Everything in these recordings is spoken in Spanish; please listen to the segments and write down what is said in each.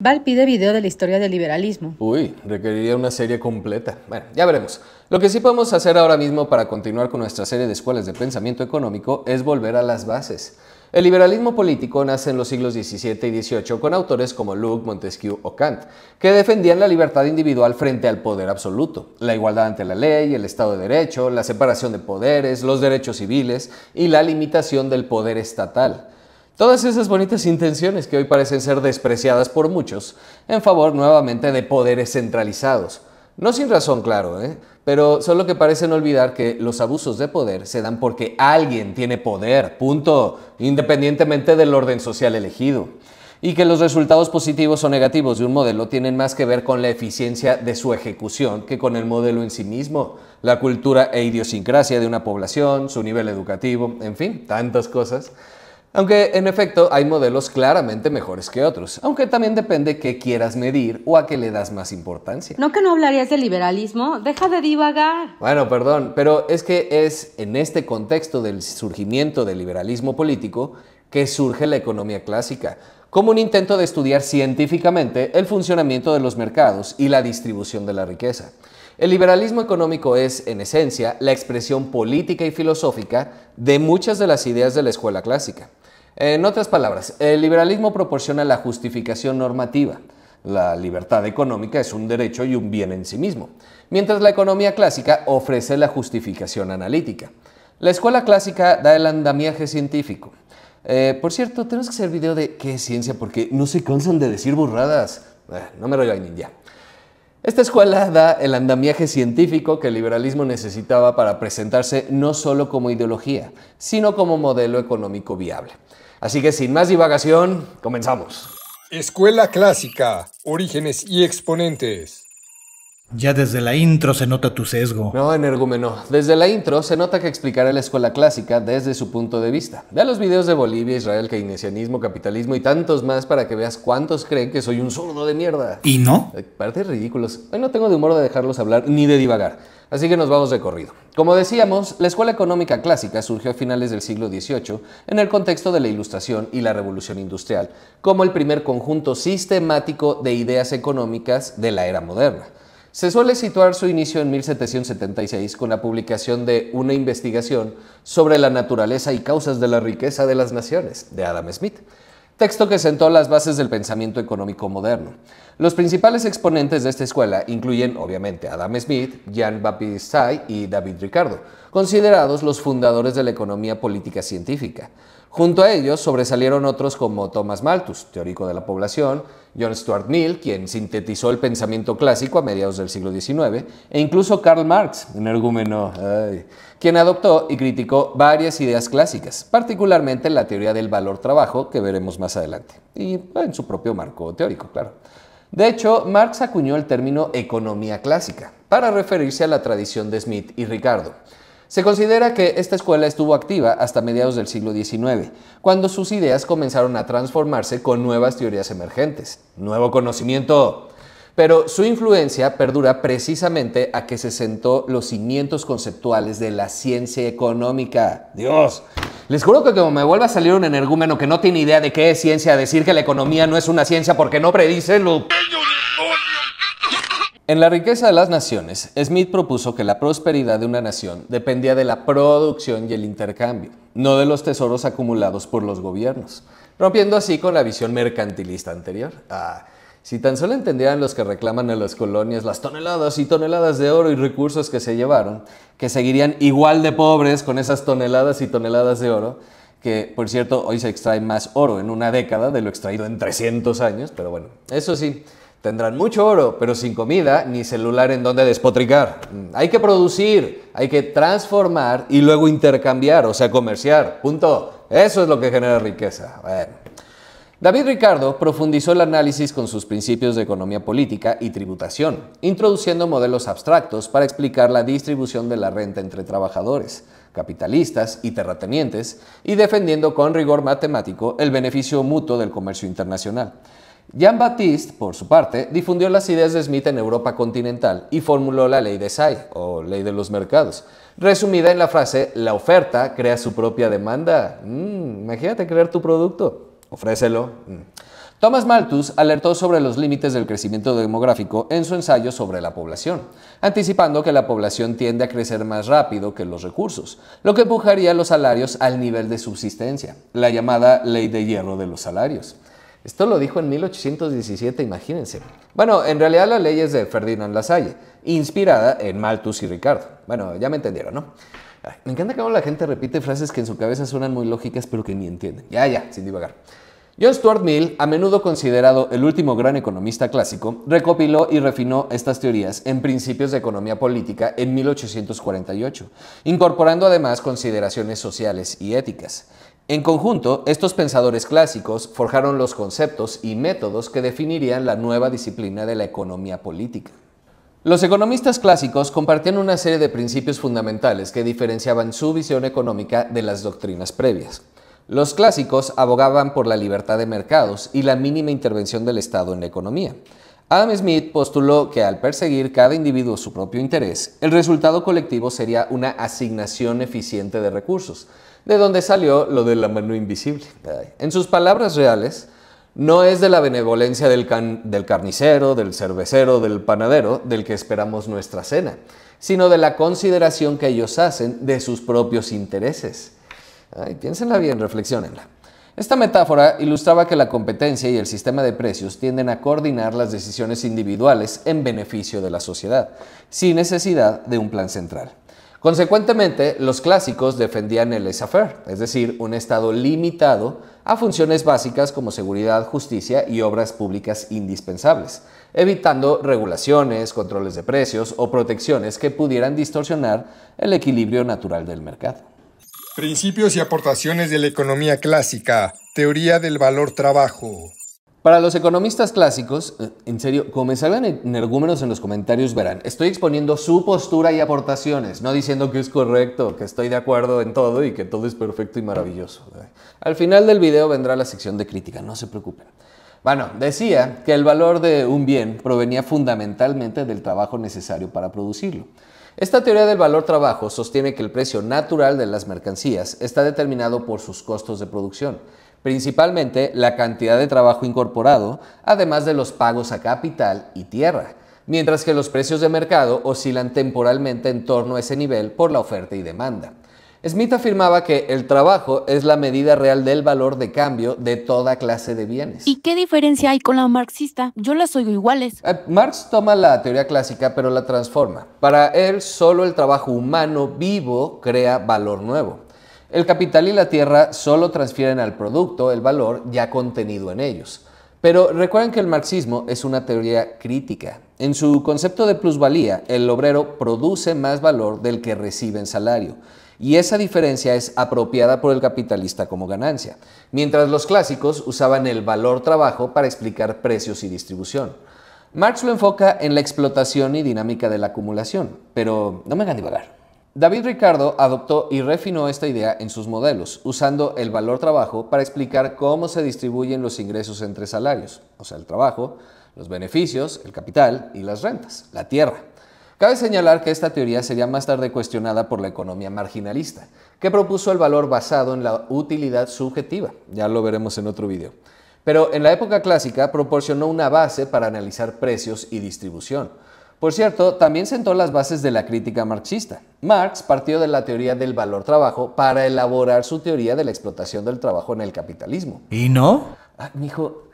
Val pide video de la historia del liberalismo. Uy, requeriría una serie completa. Bueno, ya veremos. Lo que sí podemos hacer ahora mismo para continuar con nuestra serie de escuelas de pensamiento económico es volver a las bases. El liberalismo político nace en los siglos XVII y XVIII con autores como Locke, Montesquieu o Kant, que defendían la libertad individual frente al poder absoluto, la igualdad ante la ley, el Estado de Derecho, la separación de poderes, los derechos civiles y la limitación del poder estatal. Todas esas bonitas intenciones que hoy parecen ser despreciadas por muchos en favor nuevamente de poderes centralizados. No sin razón, claro, pero solo que parecen olvidar que los abusos de poder se dan porque alguien tiene poder, punto, independientemente del orden social elegido. Y que los resultados positivos o negativos de un modelo tienen más que ver con la eficiencia de su ejecución que con el modelo en sí mismo, la cultura e idiosincrasia de una población, su nivel educativo, en fin, tantas cosas. Aunque, en efecto, hay modelos claramente mejores que otros, aunque también depende qué quieras medir o a qué le das más importancia. ¿No que no hablarías del liberalismo? ¡Deja de divagar! Bueno, perdón, pero es que es en este contexto del surgimiento del liberalismo político que surge la economía clásica, como un intento de estudiar científicamente el funcionamiento de los mercados y la distribución de la riqueza. El liberalismo económico es, en esencia, la expresión política y filosófica de muchas de las ideas de la escuela clásica. En otras palabras, el liberalismo proporciona la justificación normativa. La libertad económica es un derecho y un bien en sí mismo, mientras la economía clásica ofrece la justificación analítica. La escuela clásica da el andamiaje científico. Por cierto, tenemos que hacer video de qué es ciencia porque no se cansan de decir burradas. No me regañen ya. Esta escuela da el andamiaje científico que el liberalismo necesitaba para presentarse no solo como ideología, sino como modelo económico viable. Así que sin más divagación, comenzamos. Escuela clásica, orígenes y exponentes. Ya desde la intro se nota tu sesgo. No, energúmeno. Desde la intro se nota que explicaré la escuela clásica desde su punto de vista. Vea los videos de Bolivia, Israel, keynesianismo, capitalismo y tantos más para que veas cuántos creen que soy un zurdo de mierda. ¿Y no? Partes ridículos. Hoy no tengo de humor de dejarlos hablar ni de divagar. Así que nos vamos de corrido. Como decíamos, la escuela económica clásica surgió a finales del siglo XVIII en el contexto de la Ilustración y la Revolución Industrial, como el primer conjunto sistemático de ideas económicas de la era moderna. Se suele situar su inicio en 1776 con la publicación de Una investigación sobre la naturaleza y causas de la riqueza de las naciones, de Adam Smith, texto que sentó las bases del pensamiento económico moderno. Los principales exponentes de esta escuela incluyen, obviamente, Adam Smith, Jean-Baptiste Say y David Ricardo, considerados los fundadores de la economía política científica. Junto a ellos sobresalieron otros como Thomas Malthus, teórico de la población, John Stuart Mill, quien sintetizó el pensamiento clásico a mediados del siglo XIX, e incluso Karl Marx, energúmeno, quien adoptó y criticó varias ideas clásicas, particularmente la teoría del valor-trabajo, que veremos más adelante, y en su propio marco teórico, claro. De hecho, Marx acuñó el término economía clásica, para referirse a la tradición de Smith y Ricardo. Se considera que esta escuela estuvo activa hasta mediados del siglo XIX, cuando sus ideas comenzaron a transformarse con nuevas teorías emergentes, nuevo conocimiento. Pero su influencia perdura precisamente a que se sentó los cimientos conceptuales de la ciencia económica. Dios, les juro que como me vuelva a salir un energúmeno que no tiene idea de qué es ciencia, decir que la economía no es una ciencia porque no predice lo... En La riqueza de las naciones, Smith propuso que la prosperidad de una nación dependía de la producción y el intercambio, no de los tesoros acumulados por los gobiernos, rompiendo así con la visión mercantilista anterior. Si tan solo entendieran los que reclaman a las colonias las toneladas y toneladas de oro y recursos que se llevaron, que seguirían igual de pobres con esas toneladas y toneladas de oro, que, por cierto, hoy se extrae más oro en una década de lo extraído en 300 años, pero bueno, eso sí, tendrán mucho oro, pero sin comida ni celular en donde despotricar. Hay que producir, hay que transformar y luego intercambiar, o sea, comerciar, punto. Eso es lo que genera riqueza. Bueno. David Ricardo profundizó el análisis con sus principios de economía política y tributación, introduciendo modelos abstractos para explicar la distribución de la renta entre trabajadores, capitalistas y terratenientes, y defendiendo con rigor matemático el beneficio mutuo del comercio internacional. Jean-Baptiste, por su parte, difundió las ideas de Smith en Europa continental y formuló la ley de Say, o ley de los mercados, resumida en la frase, la oferta crea su propia demanda. Imagínate crear tu producto, ofrécelo. Thomas Malthus alertó sobre los límites del crecimiento demográfico en su ensayo sobre la población, anticipando que la población tiende a crecer más rápido que los recursos, lo que empujaría los salarios al nivel de subsistencia, la llamada ley de hierro de los salarios. Esto lo dijo en 1817, imagínense. Bueno, en realidad la ley es de Ferdinand Lassalle, inspirada en Malthus y Ricardo. Bueno, ya me entendieron, ¿no? Ay, me encanta cómo la gente repite frases que en su cabeza suenan muy lógicas, pero que ni entienden. Ya, sin divagar. John Stuart Mill, a menudo considerado el último gran economista clásico, recopiló y refinó estas teorías en Principios de Economía Política en 1848, incorporando además consideraciones sociales y éticas. En conjunto, estos pensadores clásicos forjaron los conceptos y métodos que definirían la nueva disciplina de la economía política. Los economistas clásicos compartían una serie de principios fundamentales que diferenciaban su visión económica de las doctrinas previas. Los clásicos abogaban por la libertad de mercados y la mínima intervención del Estado en la economía. Adam Smith postuló que al perseguir cada individuo su propio interés, el resultado colectivo sería una asignación eficiente de recursos, de donde salió lo de la mano invisible. En sus palabras reales, no es de la benevolencia del carnicero, del cervecero, del panadero, del que esperamos nuestra cena, sino de la consideración que ellos hacen de sus propios intereses. Piénsenla bien, reflexiónenla. Esta metáfora ilustraba que la competencia y el sistema de precios tienden a coordinar las decisiones individuales en beneficio de la sociedad, sin necesidad de un plan central. Consecuentemente, los clásicos defendían el laissez-faire, es decir, un Estado limitado a funciones básicas como seguridad, justicia y obras públicas indispensables, evitando regulaciones, controles de precios o protecciones que pudieran distorsionar el equilibrio natural del mercado. Principios y aportaciones de la economía clásica. Teoría del valor trabajo. Para los economistas clásicos, en serio, como me salgan energúmenos en los comentarios verán, estoy exponiendo su postura y aportaciones, no diciendo que es correcto, que estoy de acuerdo en todo y que todo es perfecto y maravilloso. Al final del video vendrá la sección de crítica, no se preocupen. Bueno, decía que el valor de un bien provenía fundamentalmente del trabajo necesario para producirlo. Esta teoría del valor trabajo sostiene que el precio natural de las mercancías está determinado por sus costos de producción, principalmente la cantidad de trabajo incorporado, además de los pagos a capital y tierra, mientras que los precios de mercado oscilan temporalmente en torno a ese nivel por la oferta y demanda. Smith afirmaba que el trabajo es la medida real del valor de cambio de toda clase de bienes. ¿Y qué diferencia hay con la marxista? Yo las oigo iguales. Marx toma la teoría clásica pero la transforma. Para él, solo el trabajo humano vivo crea valor nuevo. El capital y la tierra solo transfieren al producto el valor ya contenido en ellos. Pero recuerden que el marxismo es una teoría crítica. En su concepto de plusvalía, el obrero produce más valor del que recibe en salario. Y esa diferencia es apropiada por el capitalista como ganancia, mientras los clásicos usaban el valor trabajo para explicar precios y distribución. Marx lo enfoca en la explotación y dinámica de la acumulación, pero no me hagan divagar. David Ricardo adoptó y refinó esta idea en sus modelos, usando el valor trabajo para explicar cómo se distribuyen los ingresos entre salarios, o sea, el trabajo, los beneficios, el capital y las rentas, la tierra. Cabe señalar que esta teoría sería más tarde cuestionada por la economía marginalista, que propuso el valor basado en la utilidad subjetiva. Ya lo veremos en otro video. Pero en la época clásica proporcionó una base para analizar precios y distribución. Por cierto, también sentó las bases de la crítica marxista. Marx partió de la teoría del valor trabajo para elaborar su teoría de la explotación del trabajo en el capitalismo. ¿Y no? Mijo,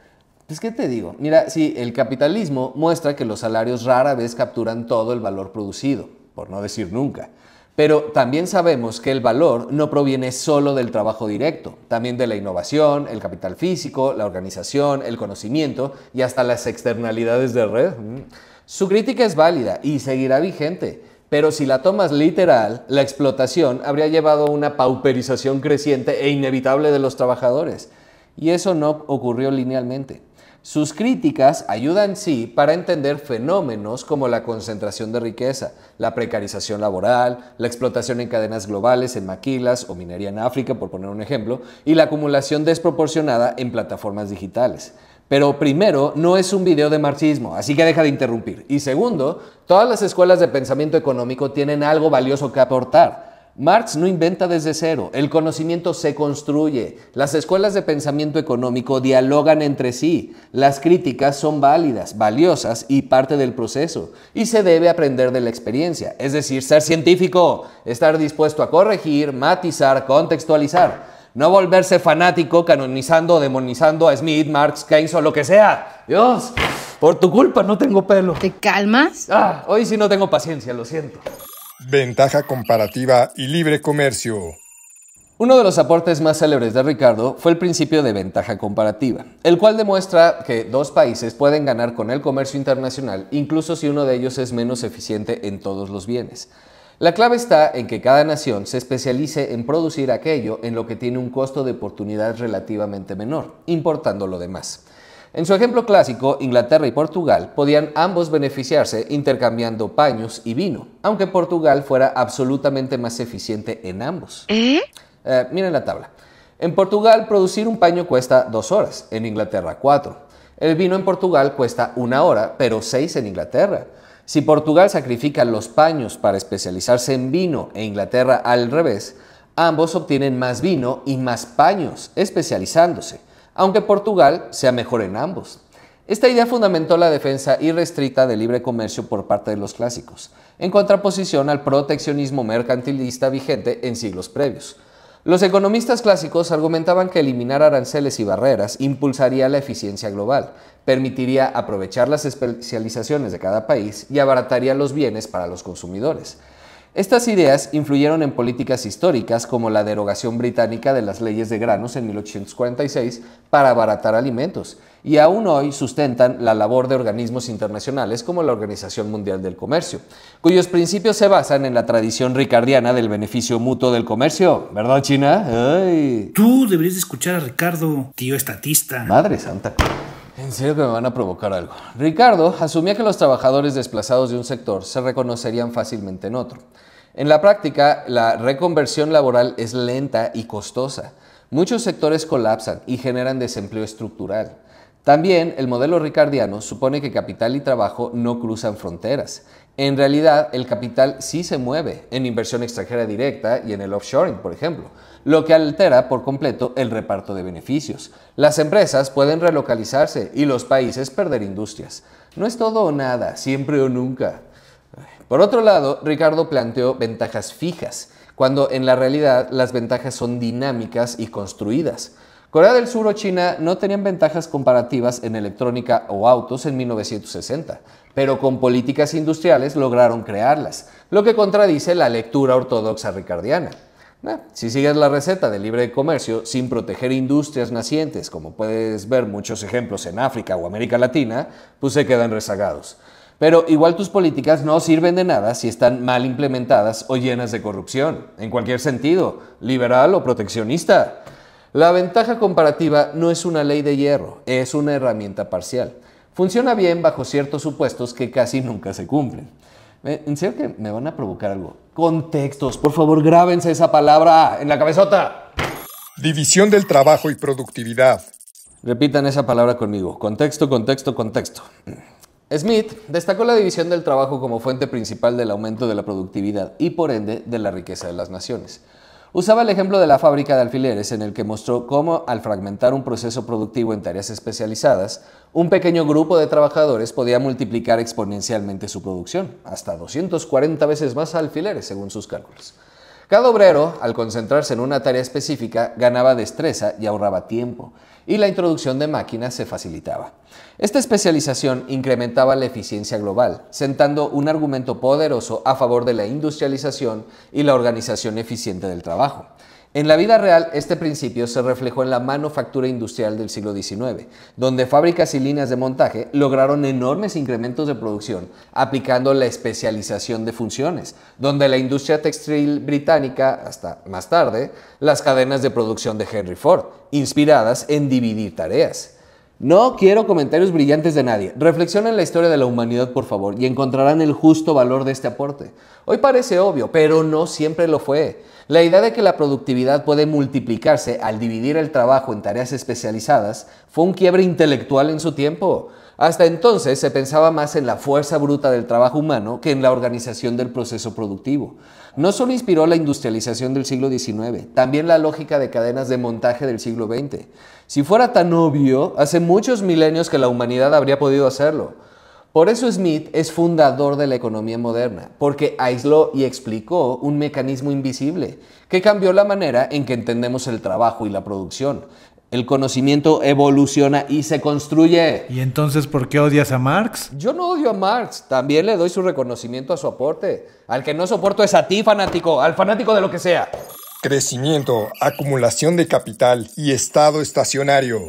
pues ¿qué te digo? Mira, sí, el capitalismo muestra que los salarios rara vez capturan todo el valor producido, por no decir nunca. Pero también sabemos que el valor no proviene solo del trabajo directo, también de la innovación, el capital físico, la organización, el conocimiento y hasta las externalidades de red. Su crítica es válida y seguirá vigente, pero si la tomas literal, la explotación habría llevado a una pauperización creciente e inevitable de los trabajadores. Y eso no ocurrió linealmente. Sus críticas ayudan sí para entender fenómenos como la concentración de riqueza, la precarización laboral, la explotación en cadenas globales en maquilas o minería en África, por poner un ejemplo, y la acumulación desproporcionada en plataformas digitales. Pero primero, no es un video de marxismo, así que deja de interrumpir. Y segundo, todas las escuelas de pensamiento económico tienen algo valioso que aportar. Marx no inventa desde cero, el conocimiento se construye, las escuelas de pensamiento económico dialogan entre sí, las críticas son válidas, valiosas y parte del proceso, y se debe aprender de la experiencia, es decir, ser científico, estar dispuesto a corregir, matizar, contextualizar, no volverse fanático canonizando o demonizando a Smith, Marx, Keynes o lo que sea. Dios, por tu culpa no tengo pelo. ¿Te calmas? Hoy sí no tengo paciencia, lo siento. Ventaja comparativa y libre comercio. Uno de los aportes más célebres de Ricardo fue el principio de ventaja comparativa, el cual demuestra que dos países pueden ganar con el comercio internacional incluso si uno de ellos es menos eficiente en todos los bienes. La clave está en que cada nación se especialice en producir aquello en lo que tiene un costo de oportunidad relativamente menor, importando lo demás. En su ejemplo clásico, Inglaterra y Portugal podían ambos beneficiarse intercambiando paños y vino, aunque Portugal fuera absolutamente más eficiente en ambos. Miren la tabla. En Portugal producir un paño cuesta 2 horas, en Inglaterra 4. El vino en Portugal cuesta 1 hora, pero 6 en Inglaterra. Si Portugal sacrifica los paños para especializarse en vino e Inglaterra al revés, ambos obtienen más vino y más paños, especializándose, aunque Portugal sea mejor en ambos. Esta idea fundamentó la defensa irrestricta del libre comercio por parte de los clásicos, en contraposición al proteccionismo mercantilista vigente en siglos previos. Los economistas clásicos argumentaban que eliminar aranceles y barreras impulsaría la eficiencia global, permitiría aprovechar las especializaciones de cada país y abarataría los bienes para los consumidores. Estas ideas influyeron en políticas históricas como la derogación británica de las leyes de granos en 1846 para abaratar alimentos, y aún hoy sustentan la labor de organismos internacionales como la Organización Mundial del Comercio, cuyos principios se basan en la tradición ricardiana del beneficio mutuo del comercio. ¿Verdad, China? ¡Ay! Tú deberías escuchar a Ricardo, tío estatista. Madre santa. En serio que me van a provocar algo. Ricardo asumía que los trabajadores desplazados de un sector se reconocerían fácilmente en otro. En la práctica, la reconversión laboral es lenta y costosa. Muchos sectores colapsan y generan desempleo estructural. También el modelo ricardiano supone que capital y trabajo no cruzan fronteras. En realidad, el capital sí se mueve en inversión extranjera directa y en el offshoring, por ejemplo, lo que altera por completo el reparto de beneficios. Las empresas pueden relocalizarse y los países perder industrias. No es todo o nada, siempre o nunca. Por otro lado, Ricardo planteó ventajas fijas, cuando en la realidad las ventajas son dinámicas y construidas. Corea del Sur o China no tenían ventajas comparativas en electrónica o autos en 1960, pero con políticas industriales lograron crearlas, lo que contradice la lectura ortodoxa ricardiana. Si sigues la receta de libre comercio sin proteger industrias nacientes, como puedes ver muchos ejemplos en África o América Latina, pues se quedan rezagados. Pero igual tus políticas no sirven de nada si están mal implementadas o llenas de corrupción, en cualquier sentido, liberal o proteccionista. La ventaja comparativa no es una ley de hierro, es una herramienta parcial. Funciona bien bajo ciertos supuestos que casi nunca se cumplen. En serio que me van a provocar algo. Contextos, por favor, grábense esa palabra en la cabezota. División del trabajo y productividad. Repitan esa palabra conmigo. Contexto, contexto, contexto. Smith destacó la división del trabajo como fuente principal del aumento de la productividad y, por ende, de la riqueza de las naciones. Usaba el ejemplo de la fábrica de alfileres en el que mostró cómo, al fragmentar un proceso productivo en tareas especializadas, un pequeño grupo de trabajadores podía multiplicar exponencialmente su producción, hasta 240 veces más alfileres según sus cálculos. Cada obrero, al concentrarse en una tarea específica, ganaba destreza y ahorraba tiempo, y la introducción de máquinas se facilitaba. Esta especialización incrementaba la eficiencia global, sentando un argumento poderoso a favor de la industrialización y la organización eficiente del trabajo. En la vida real, este principio se reflejó en la manufactura industrial del siglo XIX, donde fábricas y líneas de montaje lograron enormes incrementos de producción aplicando la especialización de funciones, donde la industria textil británica, hasta más tarde, las cadenas de producción de Henry Ford, inspiradas en dividir tareas. No quiero comentarios brillantes de nadie. Reflexionen la historia de la humanidad, por favor, y encontrarán el justo valor de este aporte. Hoy parece obvio, pero no siempre lo fue. La idea de que la productividad puede multiplicarse al dividir el trabajo en tareas especializadas fue un quiebre intelectual en su tiempo. Hasta entonces se pensaba más en la fuerza bruta del trabajo humano que en la organización del proceso productivo. No solo inspiró la industrialización del siglo XIX, también la lógica de cadenas de montaje del siglo XX. Si fuera tan obvio, hace muchos milenios que la humanidad habría podido hacerlo. Por eso Smith es fundador de la economía moderna, porque aisló y explicó un mecanismo invisible que cambió la manera en que entendemos el trabajo y la producción. El conocimiento evoluciona y se construye. ¿Y entonces por qué odias a Marx? Yo no odio a Marx, también le doy su reconocimiento a su aporte. Al que no soporto es a ti, fanático, al fanático de lo que sea. Crecimiento, acumulación de capital y estado estacionario.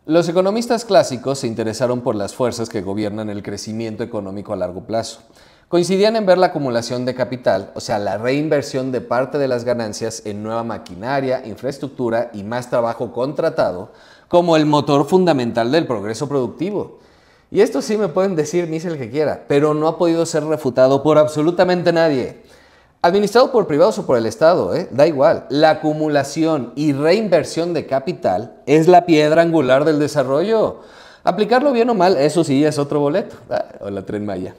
Los economistas clásicos se interesaron por las fuerzas que gobiernan el crecimiento económico a largo plazo. Coincidían en ver la acumulación de capital, o sea, la reinversión de parte de las ganancias en nueva maquinaria, infraestructura y más trabajo contratado, como el motor fundamental del progreso productivo. Y esto sí me pueden decir mis el que quiera, pero no ha podido ser refutado por absolutamente nadie. Administrado por privados o por el Estado, da igual. La acumulación y reinversión de capital es la piedra angular del desarrollo. Aplicarlo bien o mal, eso sí es otro boleto. O la Tren Maya.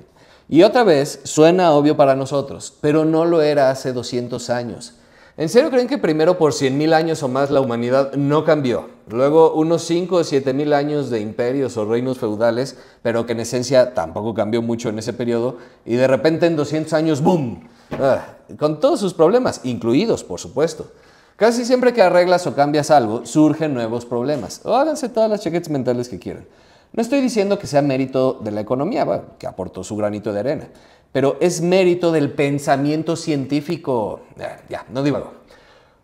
Y otra vez, suena obvio para nosotros, pero no lo era hace 200 años. ¿En serio creen que primero por 100,000 años o más la humanidad no cambió? Luego unos 5 o 7,000 años de imperios o reinos feudales, pero que en esencia tampoco cambió mucho en ese periodo, y de repente en 200 años, ¡boom! Con todos sus problemas, incluidos, por supuesto. Casi siempre que arreglas o cambias algo, surgen nuevos problemas. O háganse todas las chaquetas mentales que quieran. No estoy diciendo que sea mérito de la economía, que aportó su granito de arena, pero es mérito del pensamiento científico. No divago.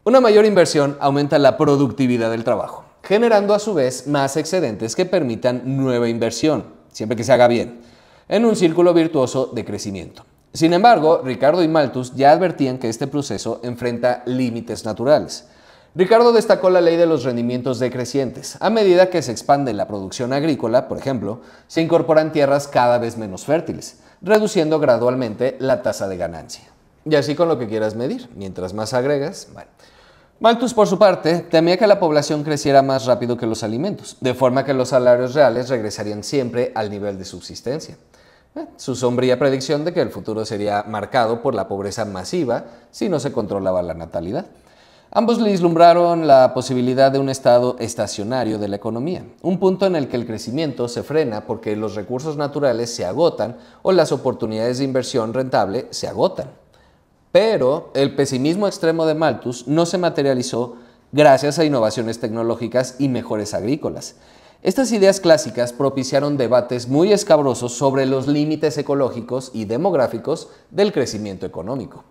Una mayor inversión aumenta la productividad del trabajo, generando a su vez más excedentes que permitan nueva inversión, siempre que se haga bien, en un círculo virtuoso de crecimiento. Sin embargo, Ricardo y Malthus ya advertían que este proceso enfrenta límites naturales. Ricardo destacó la ley de los rendimientos decrecientes. A medida que se expande la producción agrícola, por ejemplo, se incorporan tierras cada vez menos fértiles, reduciendo gradualmente la tasa de ganancia. Y así con lo que quieras medir, mientras más agregas, bueno. Malthus, por su parte, temía que la población creciera más rápido que los alimentos, de forma que los salarios reales regresarían siempre al nivel de subsistencia. Su sombría predicción de que el futuro sería marcado por la pobreza masiva si no se controlaba la natalidad. Ambos vislumbraron la posibilidad de un estado estacionario de la economía, un punto en el que el crecimiento se frena porque los recursos naturales se agotan o las oportunidades de inversión rentable se agotan. Pero el pesimismo extremo de Malthus no se materializó gracias a innovaciones tecnológicas y mejores agrícolas. Estas ideas clásicas propiciaron debates muy escabrosos sobre los límites ecológicos y demográficos del crecimiento económico.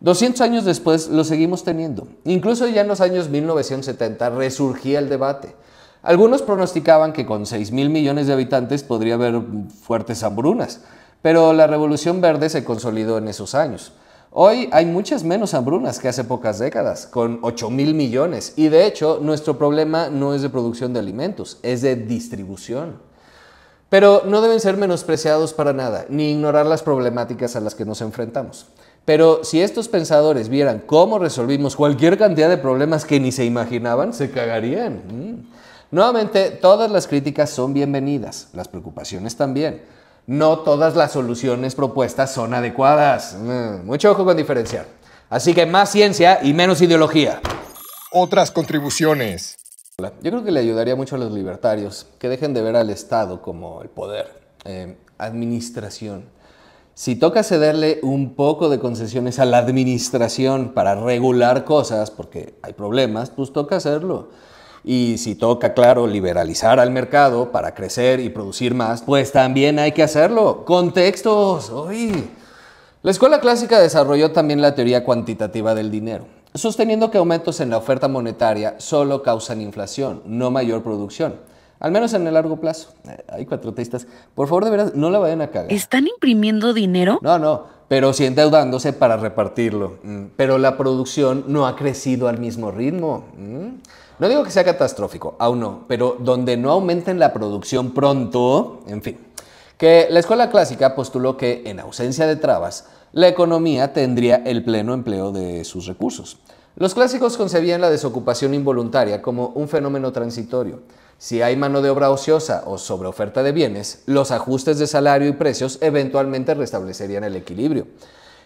200 años después lo seguimos teniendo. Incluso ya en los años 1970 resurgía el debate. Algunos pronosticaban que con 6,000 millones de habitantes podría haber fuertes hambrunas, pero la Revolución Verde se consolidó en esos años. Hoy hay muchas menos hambrunas que hace pocas décadas, con 8,000 millones, y de hecho nuestro problema no es de producción de alimentos, es de distribución. Pero no deben ser menospreciados para nada, ni ignorar las problemáticas a las que nos enfrentamos. Pero si estos pensadores vieran cómo resolvimos cualquier cantidad de problemas que ni se imaginaban, se cagarían. Nuevamente, todas las críticas son bienvenidas, las preocupaciones también. No todas las soluciones propuestas son adecuadas. Mucho ojo con diferenciar. Así que más ciencia y menos ideología. Otras contribuciones. Yo creo que le ayudaría mucho a los libertarios que dejen de ver al Estado como el poder, administración. Si toca cederle un poco de concesiones a la administración para regular cosas, porque hay problemas, pues toca hacerlo. Y si toca, claro, liberalizar al mercado para crecer y producir más, pues también hay que hacerlo. Contextos. ¡Uy! La escuela clásica desarrolló también la teoría cuantitativa del dinero, sosteniendo que aumentos en la oferta monetaria solo causan inflación, no mayor producción. Al menos en el largo plazo. Hay cuatrotistas. Por favor, de verdad, no la vayan a cagar. ¿Están imprimiendo dinero? No, pero sí endeudándose para repartirlo. Pero la producción no ha crecido al mismo ritmo. No digo que sea catastrófico, aún no, pero donde no aumenten la producción pronto, en fin. Que la escuela clásica postuló que, en ausencia de trabas, la economía tendría el pleno empleo de sus recursos. Los clásicos concebían la desocupación involuntaria como un fenómeno transitorio. Si hay mano de obra ociosa o sobreoferta de bienes, los ajustes de salario y precios eventualmente restablecerían el equilibrio.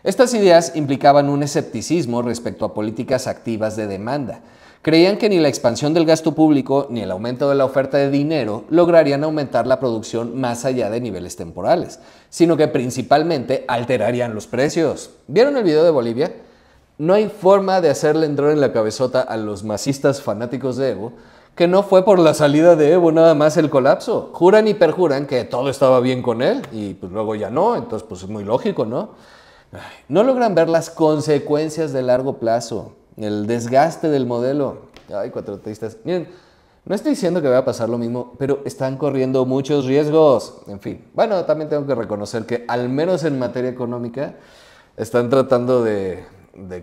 Estas ideas implicaban un escepticismo respecto a políticas activas de demanda. Creían que ni la expansión del gasto público ni el aumento de la oferta de dinero lograrían aumentar la producción más allá de niveles temporales, sino que principalmente alterarían los precios. ¿Vieron el video de Bolivia? No hay forma de hacerle entrar en la cabezota a los masistas fanáticos de Evo que no fue por la salida de Evo nada más el colapso. Juran y perjuran que todo estaba bien con él y pues luego ya no, entonces pues es muy lógico, ¿no? No logran ver las consecuencias de largo plazo, el desgaste del modelo. Ay, cuatroteístas. Miren, no estoy diciendo que vaya a pasar lo mismo, pero están corriendo muchos riesgos. En fin, bueno, también tengo que reconocer que al menos en materia económica están tratando de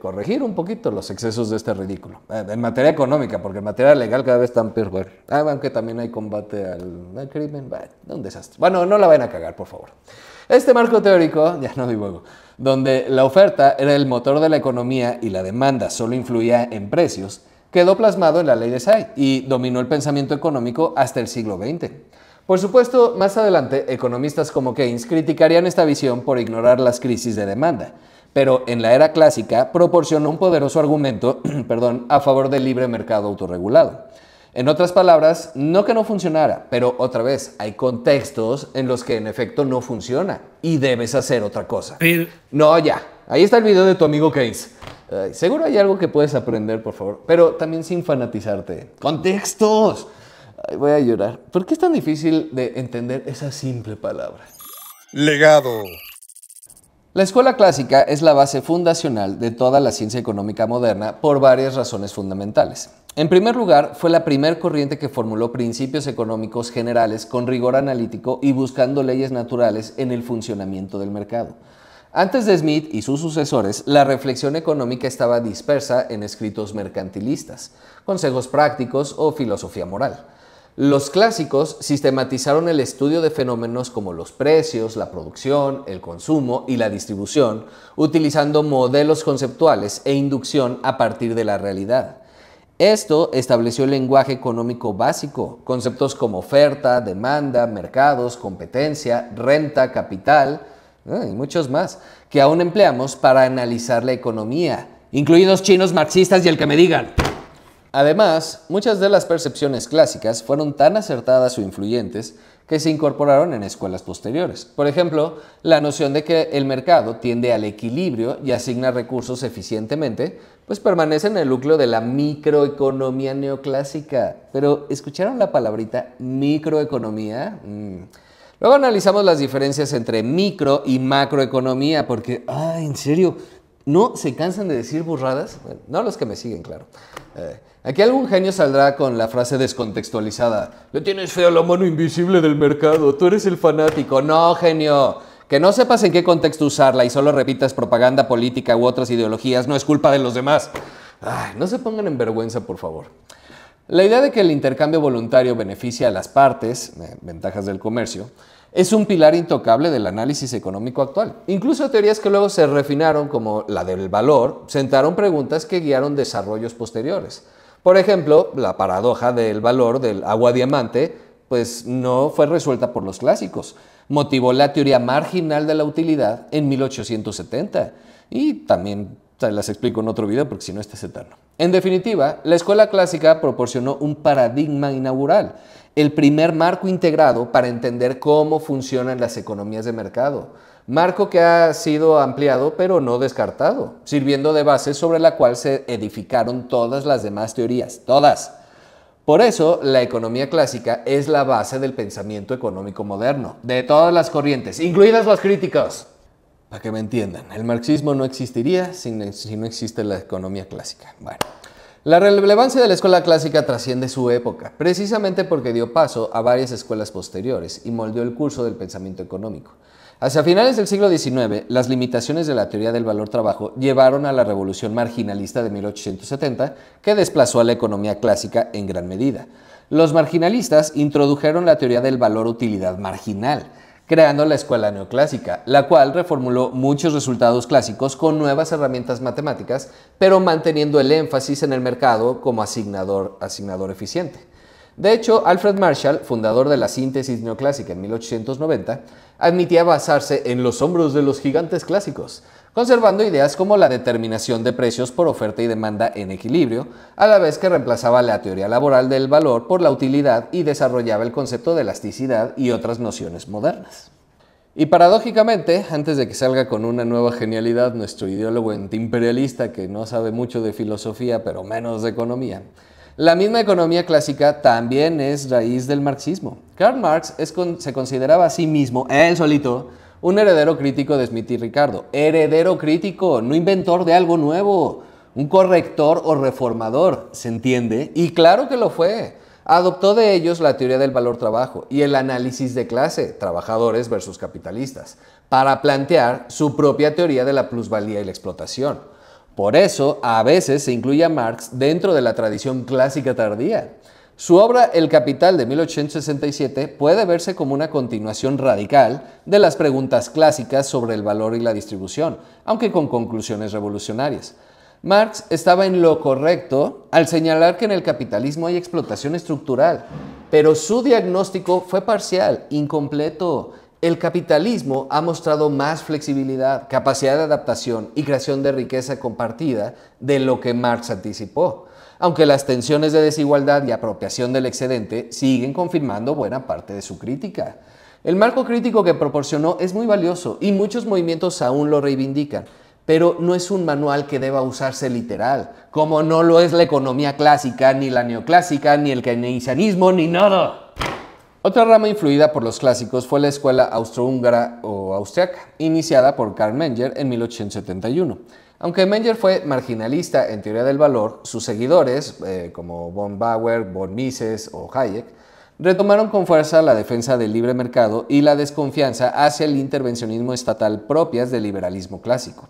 corregir un poquito los excesos de este ridículo. En materia económica, porque en materia legal cada vez están peor. Aunque también hay combate al crimen. Un desastre. Bueno, no la vayan a cagar, por favor. Este marco teórico, ya no divago, donde la oferta era el motor de la economía y la demanda solo influía en precios, quedó plasmado en la ley de Say y dominó el pensamiento económico hasta el siglo XX. Por supuesto, más adelante, economistas como Keynes criticarían esta visión por ignorar las crisis de demanda, pero en la era clásica proporcionó un poderoso argumento a favor del libre mercado autorregulado. En otras palabras, no que no funcionara, pero otra vez, hay contextos en los que en efecto no funciona y debes hacer otra cosa. No, ya. Ahí está el video de tu amigo Keynes. Seguro hay algo que puedes aprender, por favor, pero también sin fanatizarte. ¡Contextos! Ay, voy a llorar. ¿Por qué es tan difícil de entender esa simple palabra? Legado. La escuela clásica es la base fundacional de toda la ciencia económica moderna por varias razones fundamentales. En primer lugar, fue la primer corriente que formuló principios económicos generales con rigor analítico y buscando leyes naturales en el funcionamiento del mercado. Antes de Smith y sus sucesores, la reflexión económica estaba dispersa en escritos mercantilistas, consejos prácticos o filosofía moral. Los clásicos sistematizaron el estudio de fenómenos como los precios, la producción, el consumo y la distribución, utilizando modelos conceptuales e inducción a partir de la realidad. Esto estableció el lenguaje económico básico, conceptos como oferta, demanda, mercados, competencia, renta, capital y muchos más, que aún empleamos para analizar la economía, incluidos chinos marxistas y el que me digan. Además, muchas de las percepciones clásicas fueron tan acertadas o influyentes que se incorporaron en escuelas posteriores. Por ejemplo, la noción de que el mercado tiende al equilibrio y asigna recursos eficientemente, pues permanece en el núcleo de la microeconomía neoclásica. Pero, ¿escucharon la palabrita microeconomía? Luego analizamos las diferencias entre micro y macroeconomía, porque, en serio, ¿no se cansan de decir burradas? Bueno, no los que me siguen, claro. Aquí algún genio saldrá con la frase descontextualizada. Le tienes fe a la mano invisible del mercado, tú eres el fanático. No, genio. Que no sepas en qué contexto usarla y solo repitas propaganda política u otras ideologías no es culpa de los demás. No se pongan en vergüenza, por favor. La idea de que el intercambio voluntario beneficia a las partes, ventajas del comercio, es un pilar intocable del análisis económico actual. Incluso teorías que luego se refinaron, como la del valor, sentaron preguntas que guiaron desarrollos posteriores. Por ejemplo, la paradoja del valor del agua diamante, pues no fue resuelta por los clásicos. Motivó la teoría marginal de la utilidad en 1870. Y también se las explico en otro video porque si no este es eterno. En definitiva, la escuela clásica proporcionó un paradigma inaugural, el primer marco integrado para entender cómo funcionan las economías de mercado. Marco que ha sido ampliado pero no descartado, sirviendo de base sobre la cual se edificaron todas las demás teorías, todas. Por eso, la economía clásica es la base del pensamiento económico moderno, de todas las corrientes, incluidas las críticas. Para que me entiendan, el marxismo no existiría si no existe la economía clásica. Bueno, la relevancia de la escuela clásica trasciende su época, precisamente porque dio paso a varias escuelas posteriores y moldeó el curso del pensamiento económico. Hacia finales del siglo XIX, las limitaciones de la teoría del valor-trabajo llevaron a la revolución marginalista de 1870, que desplazó a la economía clásica en gran medida. Los marginalistas introdujeron la teoría del valor-utilidad marginal, creando la escuela neoclásica, la cual reformuló muchos resultados clásicos con nuevas herramientas matemáticas, pero manteniendo el énfasis en el mercado como asignador eficiente. De hecho, Alfred Marshall, fundador de la síntesis neoclásica en 1890, admitía basarse en los hombros de los gigantes clásicos, conservando ideas como la determinación de precios por oferta y demanda en equilibrio, a la vez que reemplazaba la teoría laboral del valor por la utilidad y desarrollaba el concepto de elasticidad y otras nociones modernas. Y paradójicamente, antes de que salga con una nueva genialidad nuestro ideólogo antiimperialista que no sabe mucho de filosofía pero menos de economía, la misma economía clásica también es raíz del marxismo. Karl Marx se consideraba a sí mismo, él solito, un heredero crítico de Smith y Ricardo. Heredero crítico, no inventor de algo nuevo. Un corrector o reformador, ¿se entiende? Y claro que lo fue. Adoptó de ellos la teoría del valor-trabajo y el análisis de clase, trabajadores versus capitalistas, para plantear su propia teoría de la plusvalía y la explotación. Por eso, a veces se incluye a Marx dentro de la tradición clásica tardía. Su obra El Capital de 1867 puede verse como una continuación radical de las preguntas clásicas sobre el valor y la distribución, aunque con conclusiones revolucionarias. Marx estaba en lo correcto al señalar que en el capitalismo hay explotación estructural, pero su diagnóstico fue parcial, incompleto. El capitalismo ha mostrado más flexibilidad, capacidad de adaptación y creación de riqueza compartida de lo que Marx anticipó, aunque las tensiones de desigualdad y apropiación del excedente siguen confirmando buena parte de su crítica. El marco crítico que proporcionó es muy valioso y muchos movimientos aún lo reivindican, pero no es un manual que deba usarse literal, como no lo es la economía clásica, ni la neoclásica, ni el keynesianismo, ni nada. Otra rama influida por los clásicos fue la escuela austrohúngara o austriaca, iniciada por Karl Menger en 1871. Aunque Menger fue marginalista en teoría del valor, sus seguidores, como von Bauer, von Mises o Hayek, retomaron con fuerza la defensa del libre mercado y la desconfianza hacia el intervencionismo estatal propias del liberalismo clásico.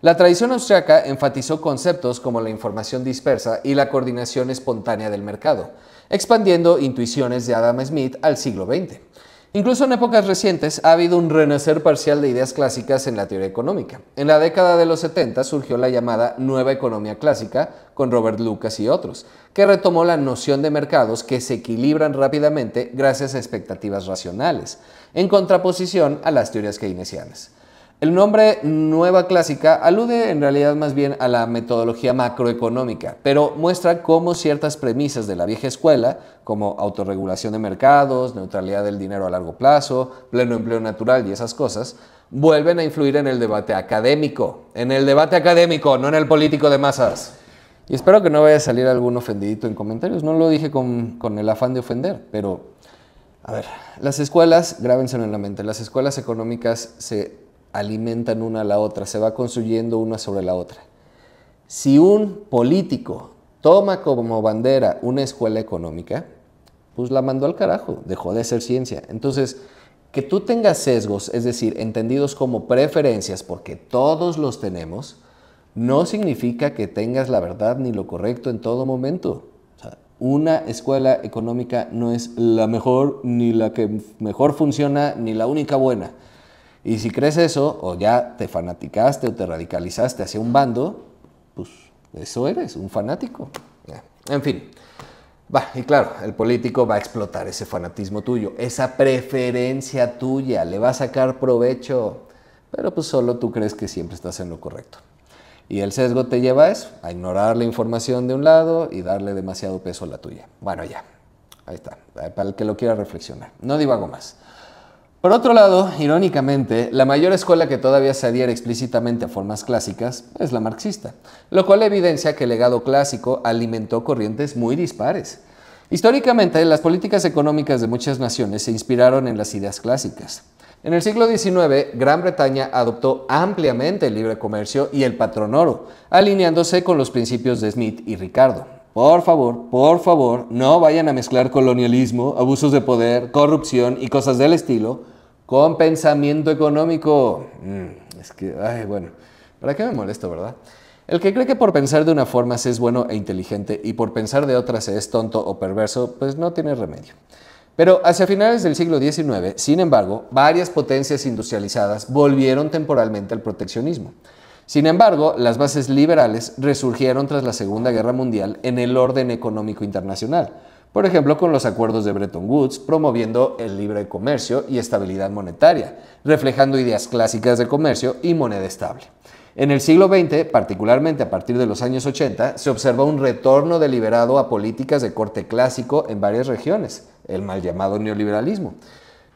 La tradición austriaca enfatizó conceptos como la información dispersa y la coordinación espontánea del mercado, expandiendo intuiciones de Adam Smith al siglo XX. Incluso en épocas recientes ha habido un renacer parcial de ideas clásicas en la teoría económica. En la década de los 70 surgió la llamada Nueva Economía Clásica con Robert Lucas y otros, que retomó la noción de mercados que se equilibran rápidamente gracias a expectativas racionales, en contraposición a las teorías keynesianas. El nombre Nueva Clásica alude en realidad más bien a la metodología macroeconómica, pero muestra cómo ciertas premisas de la vieja escuela, como autorregulación de mercados, neutralidad del dinero a largo plazo, pleno empleo natural y esas cosas, vuelven a influir en el debate académico. En el debate académico, no en el político de masas. Y espero que no vaya a salir algún ofendidito en comentarios. No lo dije con el afán de ofender, pero a ver, las escuelas, grábenselo en la mente, las escuelas económicas se alimentan una a la otra, se va construyendo una sobre la otra. Si un político toma como bandera una escuela económica, pues la mandó al carajo, dejó de ser ciencia. Entonces, que tú tengas sesgos, es decir, entendidos como preferencias, porque todos los tenemos, no significa que tengas la verdad ni lo correcto en todo momento. O sea, una escuela económica no es la mejor, ni la que mejor funciona, ni la única buena. Y si crees eso, o ya te fanaticaste o te radicalizaste hacia un bando, pues eso eres, un fanático. En fin, y claro, el político va a explotar ese fanatismo tuyo, esa preferencia tuya, le va a sacar provecho, pero pues solo tú crees que siempre estás en lo correcto. Y el sesgo te lleva a eso, a ignorar la información de un lado y darle demasiado peso a la tuya. Bueno, ya, ahí está, para el que lo quiera reflexionar. No divago más. Por otro lado, irónicamente, la mayor escuela que todavía se adhiere explícitamente a formas clásicas es la marxista, lo cual evidencia que el legado clásico alimentó corrientes muy dispares. Históricamente, las políticas económicas de muchas naciones se inspiraron en las ideas clásicas. En el siglo XIX, Gran Bretaña adoptó ampliamente el libre comercio y el patrón oro, alineándose con los principios de Smith y Ricardo. Por favor, no vayan a mezclar colonialismo, abusos de poder, corrupción y cosas del estilo con pensamiento económico. Es que, bueno, ¿para qué me molesto, verdad? El que cree que por pensar de una forma se es bueno e inteligente y por pensar de otra se es tonto o perverso, pues no tiene remedio. Pero hacia finales del siglo XIX, sin embargo, varias potencias industrializadas volvieron temporalmente al proteccionismo. Sin embargo, las bases liberales resurgieron tras la Segunda Guerra Mundial en el orden económico internacional, Por ejemplo, con los acuerdos de Bretton Woods, promoviendo el libre comercio y estabilidad monetaria, reflejando ideas clásicas de comercio y moneda estable. En el siglo XX, particularmente a partir de los años 80, se observa un retorno deliberado a políticas de corte clásico en varias regiones, el mal llamado neoliberalismo.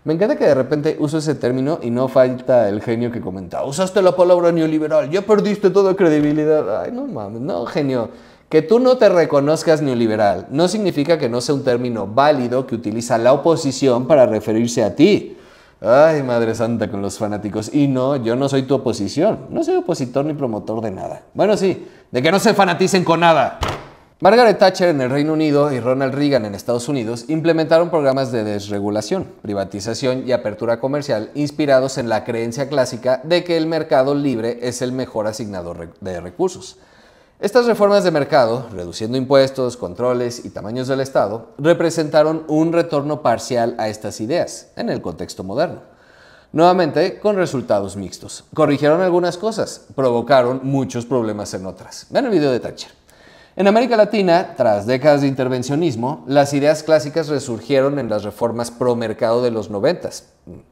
Me encanta que de repente uso ese término y no falta el genio que comenta: usaste la palabra neoliberal, ya perdiste toda credibilidad. Ay, no mames, no, genio. Que tú no te reconozcas neoliberal no significa que no sea un término válido que utiliza la oposición para referirse a ti. Ay, madre santa con los fanáticos. Y no, yo no soy tu oposición. No soy opositor ni promotor de nada. Bueno, sí, de que no se fanaticen con nada. Margaret Thatcher en el Reino Unido y Ronald Reagan en Estados Unidos implementaron programas de desregulación, privatización y apertura comercial inspirados en la creencia clásica de que el mercado libre es el mejor asignador de recursos. Estas reformas de mercado, reduciendo impuestos, controles y tamaños del Estado, representaron un retorno parcial a estas ideas en el contexto moderno. Nuevamente, con resultados mixtos. Corrigieron algunas cosas, provocaron muchos problemas en otras. Vean el video de Thatcher. En América Latina, tras décadas de intervencionismo, las ideas clásicas resurgieron en las reformas pro mercado de los 90s,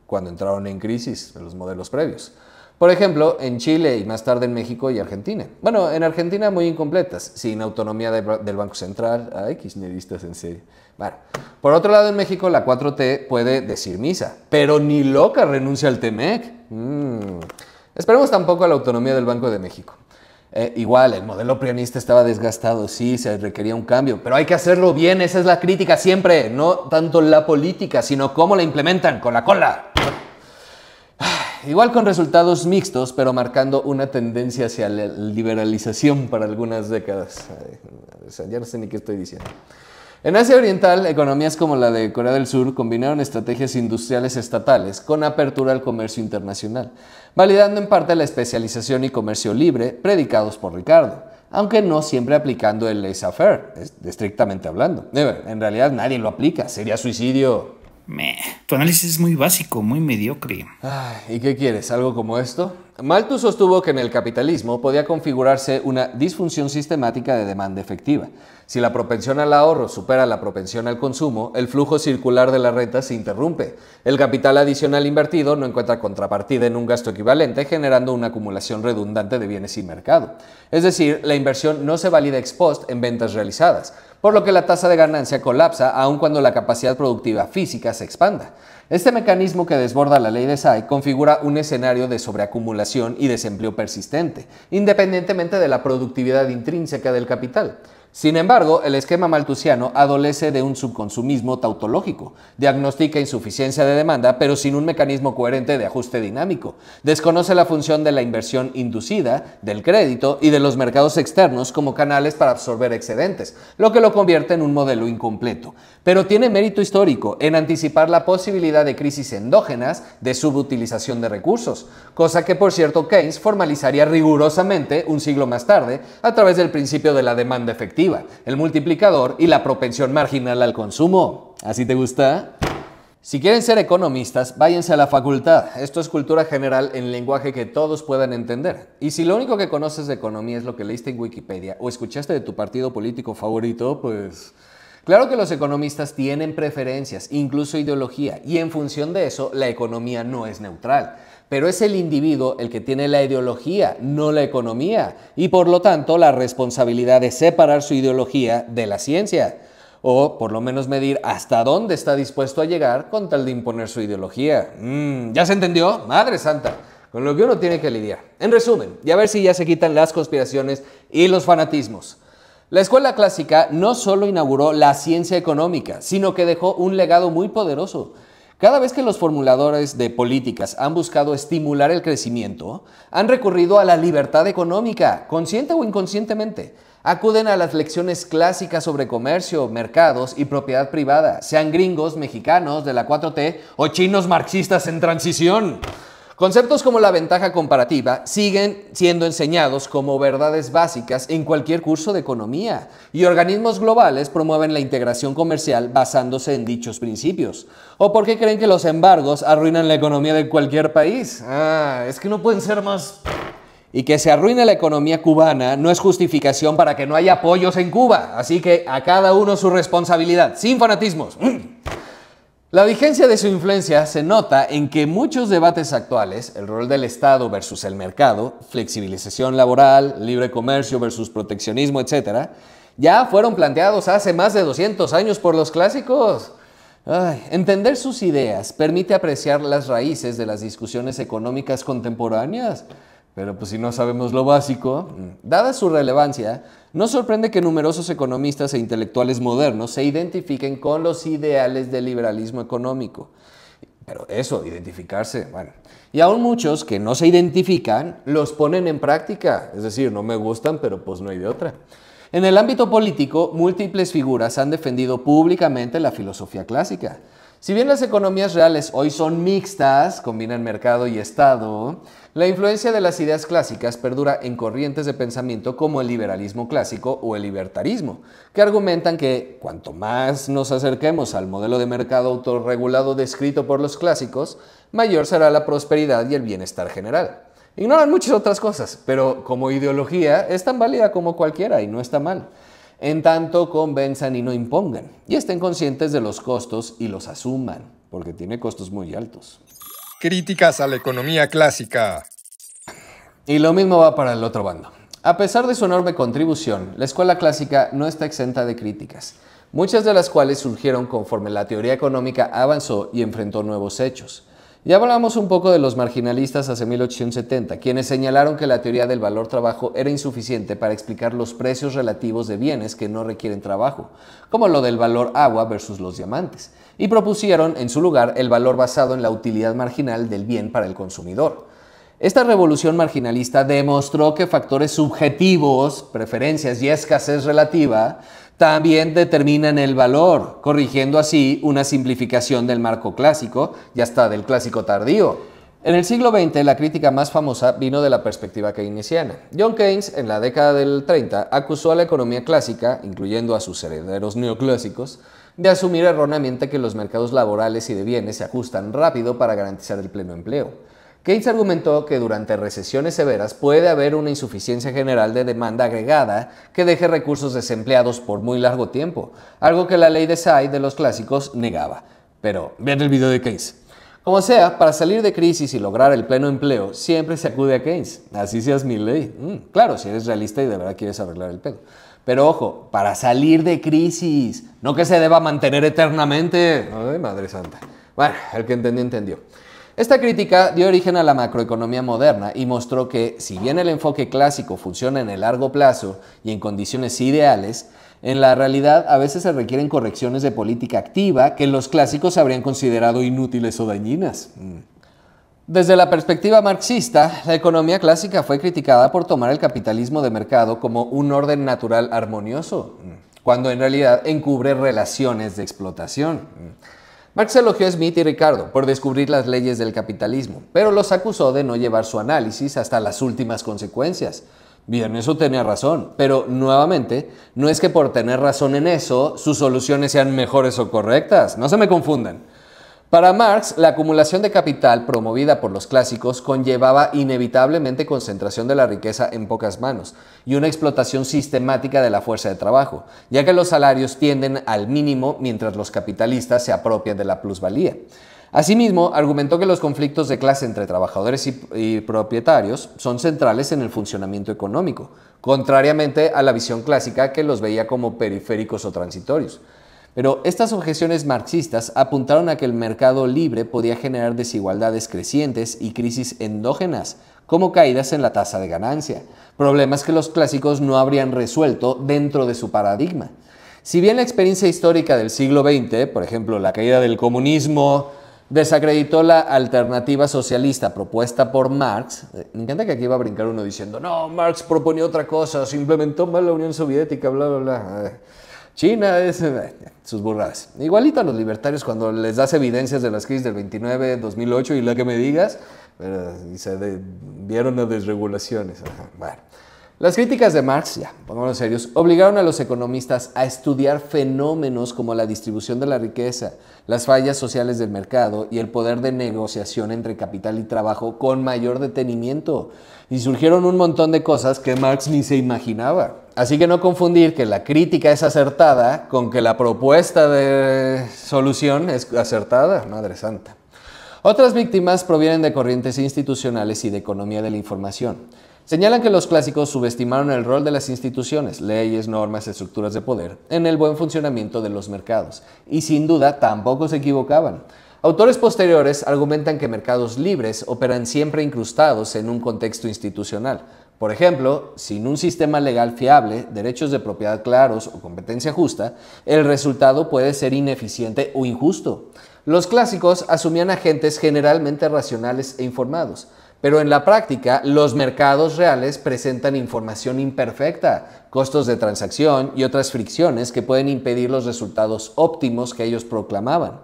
cuando entraron en crisis los modelos previos. Por ejemplo, en Chile y más tarde en México y Argentina. Bueno, en Argentina muy incompletas, sin autonomía del Banco Central. Ay, kirchneristas en serio. Bueno, por otro lado en México la 4T puede decir misa, pero ni loca renuncia al TEMEC. Esperemos tampoco a la autonomía del Banco de México. Igual, el modelo prianista estaba desgastado, sí, se requería un cambio, pero hay que hacerlo bien, esa es la crítica siempre, no tanto la política, sino cómo la implementan, con la cola. Igual con resultados mixtos, pero marcando una tendencia hacia la liberalización para algunas décadas. O sea, ya no sé ni qué estoy diciendo. En Asia Oriental, economías como la de Corea del Sur combinaron estrategias industriales estatales con apertura al comercio internacional, validando en parte la especialización y comercio libre predicados por Ricardo, aunque no siempre aplicando el laissez-faire, estrictamente hablando. En realidad nadie lo aplica, sería suicidio. Tu análisis es muy básico, muy mediocre. ¿Y qué quieres? ¿Algo como esto? Malthus sostuvo que en el capitalismo podía configurarse una disfunción sistemática de demanda efectiva. Si la propensión al ahorro supera la propensión al consumo, el flujo circular de la renta se interrumpe. El capital adicional invertido no encuentra contrapartida en un gasto equivalente, generando una acumulación redundante de bienes y mercado. Es decir, la inversión no se valida ex post en ventas realizadas, por lo que la tasa de ganancia colapsa aun cuando la capacidad productiva física se expanda. Este mecanismo que desborda la ley de Say configura un escenario de sobreacumulación y desempleo persistente, independientemente de la productividad intrínseca del capital. Sin embargo, el esquema malthusiano adolece de un subconsumismo tautológico, diagnostica insuficiencia de demanda, pero sin un mecanismo coherente de ajuste dinámico. Desconoce la función de la inversión inducida, del crédito y de los mercados externos como canales para absorber excedentes, lo que lo convierte en un modelo incompleto. Pero tiene mérito histórico en anticipar la posibilidad de crisis endógenas de subutilización de recursos, cosa que, por cierto, Keynes formalizaría rigurosamente un siglo más tarde a través del principio de la demanda efectiva, el multiplicador y la propensión marginal al consumo. ¿Así te gusta? Si quieren ser economistas, váyanse a la facultad. Esto es cultura general en lenguaje que todos puedan entender. Y si lo único que conoces de economía es lo que leíste en Wikipedia o escuchaste de tu partido político favorito, pues claro que los economistas tienen preferencias, incluso ideología, y en función de eso, la economía no es neutral. Pero es el individuo el que tiene la ideología, no la economía, y por lo tanto la responsabilidad de separar su ideología de la ciencia, o por lo menos medir hasta dónde está dispuesto a llegar con tal de imponer su ideología. ¿Ya se entendió? ¡Madre santa! Con lo que uno tiene que lidiar. En resumen, y a ver si ya se quitan las conspiraciones y los fanatismos. La escuela clásica no solo inauguró la ciencia económica, sino que dejó un legado muy poderoso. Cada vez que los formuladores de políticas han buscado estimular el crecimiento, han recurrido a la libertad económica, consciente o inconscientemente. Acuden a las lecciones clásicas sobre comercio, mercados y propiedad privada, sean gringos, mexicanos, de la 4T o chinos marxistas en transición. Conceptos como la ventaja comparativa siguen siendo enseñados como verdades básicas en cualquier curso de economía, y organismos globales promueven la integración comercial basándose en dichos principios. ¿O por qué creen que los embargos arruinan la economía de cualquier país? Es que no pueden ser más Y que se arruine la economía cubana no es justificación para que no haya apoyos en Cuba. Así que a cada uno su responsabilidad, sin fanatismos. La vigencia de su influencia se nota en que muchos debates actuales, el rol del Estado versus el mercado, flexibilización laboral, libre comercio versus proteccionismo, etc., ya fueron planteados hace más de 200 años por los clásicos. Entender sus ideas permite apreciar las raíces de las discusiones económicas contemporáneas. Pero pues si no sabemos lo básico, dada su relevancia, no sorprende que numerosos economistas e intelectuales modernos se identifiquen con los ideales del liberalismo económico. Pero eso, identificarse, bueno. Y aún muchos que no se identifican, los ponen en práctica. Es decir, no me gustan, pero pues no hay de otra. En el ámbito político, múltiples figuras han defendido públicamente la filosofía clásica. Si bien las economías reales hoy son mixtas, combinan mercado y Estado, la influencia de las ideas clásicas perdura en corrientes de pensamiento como el liberalismo clásico o el libertarismo, que argumentan que cuanto más nos acerquemos al modelo de mercado autorregulado descrito por los clásicos, mayor será la prosperidad y el bienestar general. Ignoran muchas otras cosas, pero como ideología es tan válida como cualquiera y no está mal, en tanto convenzan y no impongan, y estén conscientes de los costos y los asuman, porque tiene costos muy altos. Críticas a la economía clásica. Y lo mismo va para el otro bando. A pesar de su enorme contribución, la escuela clásica no está exenta de críticas, muchas de las cuales surgieron conforme la teoría económica avanzó y enfrentó nuevos hechos. Ya hablamos un poco de los marginalistas hace 1870, quienes señalaron que la teoría del valor-trabajo era insuficiente para explicar los precios relativos de bienes que no requieren trabajo, como lo del valor agua versus los diamantes, y propusieron en su lugar el valor basado en la utilidad marginal del bien para el consumidor. Esta revolución marginalista demostró que factores subjetivos, preferencias y escasez relativa también determinan el valor, corrigiendo así una simplificación del marco clásico y hasta del clásico tardío. En el siglo XX, la crítica más famosa vino de la perspectiva keynesiana. John Keynes, en la década del 30, acusó a la economía clásica, incluyendo a sus herederos neoclásicos, de asumir erróneamente que los mercados laborales y de bienes se ajustan rápido para garantizar el pleno empleo. Keynes argumentó que durante recesiones severas puede haber una insuficiencia general de demanda agregada que deje recursos desempleados por muy largo tiempo, algo que la ley de Say de los clásicos negaba. Pero vean el video de Keynes. Como sea, para salir de crisis y lograr el pleno empleo, siempre se acude a Keynes. Así seas mi ley. Claro, si eres realista y de verdad quieres arreglar el pedo. Pero ojo, para salir de crisis, no que se deba mantener eternamente. Ay, madre santa. Bueno, el que entendió, entendió. Esta crítica dio origen a la macroeconomía moderna y mostró que, si bien el enfoque clásico funciona en el largo plazo y en condiciones ideales, en la realidad a veces se requieren correcciones de política activa que los clásicos habrían considerado inútiles o dañinas. Desde la perspectiva marxista, la economía clásica fue criticada por tomar el capitalismo de mercado como un orden natural armonioso, cuando en realidad encubre relaciones de explotación. Marx elogió a Smith y Ricardo por descubrir las leyes del capitalismo, pero los acusó de no llevar su análisis hasta las últimas consecuencias. Bien, eso tenía razón, pero nuevamente, no es que por tener razón en eso, sus soluciones sean mejores o correctas, no se me confundan. Para Marx, la acumulación de capital promovida por los clásicos conllevaba inevitablemente concentración de la riqueza en pocas manos y una explotación sistemática de la fuerza de trabajo, ya que los salarios tienden al mínimo mientras los capitalistas se apropian de la plusvalía. Asimismo, argumentó que los conflictos de clase entre trabajadores y propietarios son centrales en el funcionamiento económico, contrariamente a la visión clásica que los veía como periféricos o transitorios. Pero estas objeciones marxistas apuntaron a que el mercado libre podía generar desigualdades crecientes y crisis endógenas, como caídas en la tasa de ganancia, problemas que los clásicos no habrían resuelto dentro de su paradigma. Si bien la experiencia histórica del siglo XX, por ejemplo, la caída del comunismo, desacreditó la alternativa socialista propuesta por Marx, me encanta que aquí va a brincar uno diciendo, no, Marx proponía otra cosa, se implementó mal la Unión Soviética, bla, bla, bla. China es sus burradas. Igualito a los libertarios cuando les das evidencias de las crisis del 29, 2008 y lo que me digas, y se vieron las desregulaciones. Bueno. Las críticas de Marx, ya, pongámonos serios, obligaron a los economistas a estudiar fenómenos como la distribución de la riqueza, las fallas sociales del mercado y el poder de negociación entre capital y trabajo con mayor detenimiento. Y surgieron un montón de cosas que Marx ni se imaginaba. Así que no confundir que la crítica es acertada con que la propuesta de solución es acertada, madre santa. Otras víctimas provienen de corrientes institucionales y de economía de la información. Señalan que los clásicos subestimaron el rol de las instituciones, leyes, normas, estructuras de poder, en el buen funcionamiento de los mercados, y sin duda tampoco se equivocaban. Autores posteriores argumentan que mercados libres operan siempre incrustados en un contexto institucional. Por ejemplo, sin un sistema legal fiable, derechos de propiedad claros o competencia justa, el resultado puede ser ineficiente o injusto. Los clásicos asumían agentes generalmente racionales e informados, pero en la práctica, los mercados reales presentan información imperfecta, costos de transacción y otras fricciones que pueden impedir los resultados óptimos que ellos proclamaban.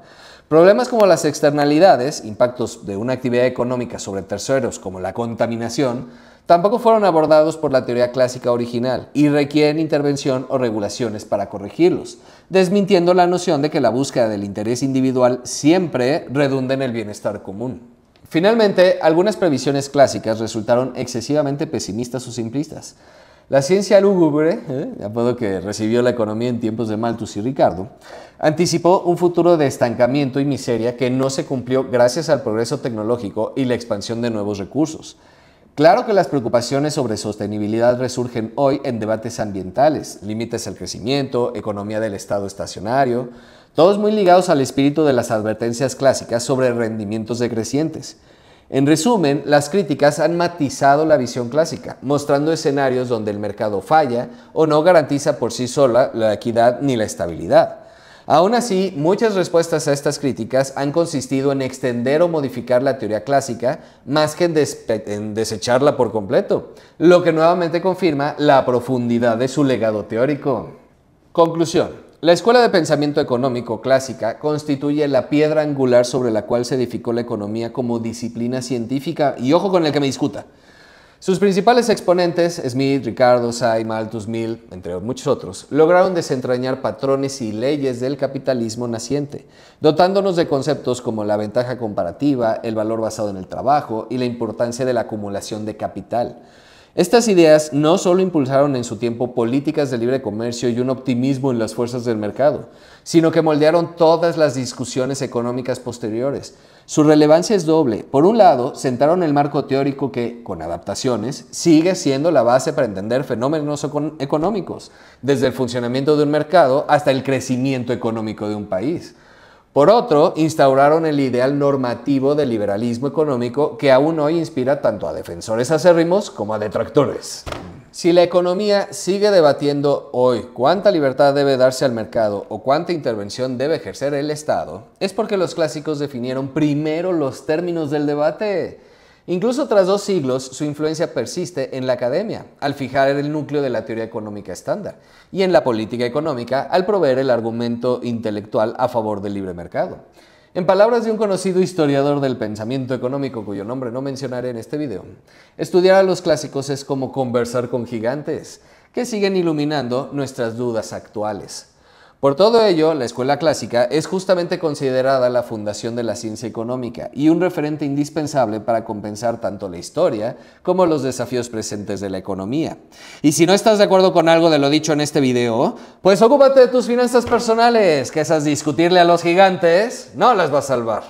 Problemas como las externalidades, impactos de una actividad económica sobre terceros como la contaminación, tampoco fueron abordados por la teoría clásica original y requieren intervención o regulaciones para corregirlos, desmintiendo la noción de que la búsqueda del interés individual siempre redunda en el bienestar común. Finalmente, algunas previsiones clásicas resultaron excesivamente pesimistas o simplistas. La ciencia lúgubre, apodo que recibió la economía en tiempos de Malthus y Ricardo, anticipó un futuro de estancamiento y miseria que no se cumplió gracias al progreso tecnológico y la expansión de nuevos recursos. Claro que las preocupaciones sobre sostenibilidad resurgen hoy en debates ambientales, límites al crecimiento, economía del estado estacionario, todos muy ligados al espíritu de las advertencias clásicas sobre rendimientos decrecientes. En resumen, las críticas han matizado la visión clásica, mostrando escenarios donde el mercado falla o no garantiza por sí sola la equidad ni la estabilidad. Aún así, muchas respuestas a estas críticas han consistido en extender o modificar la teoría clásica más que en desecharla por completo, lo que nuevamente confirma la profundidad de su legado teórico. Conclusión. La escuela de pensamiento económico clásica constituye la piedra angular sobre la cual se edificó la economía como disciplina científica, y ojo con el que me discuta. Sus principales exponentes, Smith, Ricardo, Say, Malthus, Mill, entre muchos otros, lograron desentrañar patrones y leyes del capitalismo naciente, dotándonos de conceptos como la ventaja comparativa, el valor basado en el trabajo y la importancia de la acumulación de capital. Estas ideas no solo impulsaron en su tiempo políticas de libre comercio y un optimismo en las fuerzas del mercado, sino que moldearon todas las discusiones económicas posteriores. Su relevancia es doble. Por un lado, sentaron el marco teórico que, con adaptaciones, sigue siendo la base para entender fenómenos económicos, desde el funcionamiento de un mercado hasta el crecimiento económico de un país. Por otro, instauraron el ideal normativo del liberalismo económico que aún hoy inspira tanto a defensores acérrimos como a detractores. Si la economía sigue debatiendo hoy cuánta libertad debe darse al mercado o cuánta intervención debe ejercer el Estado, es porque los clásicos definieron primero los términos del debate. Incluso tras 2 siglos, su influencia persiste en la academia, al fijar el núcleo de la teoría económica estándar, y en la política económica, al proveer el argumento intelectual a favor del libre mercado. En palabras de un conocido historiador del pensamiento económico, cuyo nombre no mencionaré en este video, estudiar a los clásicos es como conversar con gigantes, que siguen iluminando nuestras dudas actuales. Por todo ello, la escuela clásica es justamente considerada la fundación de la ciencia económica y un referente indispensable para compensar tanto la historia como los desafíos presentes de la economía. Y si no estás de acuerdo con algo de lo dicho en este video, pues ocúpate de tus finanzas personales, que esas discutirle a los gigantes no las va a salvar.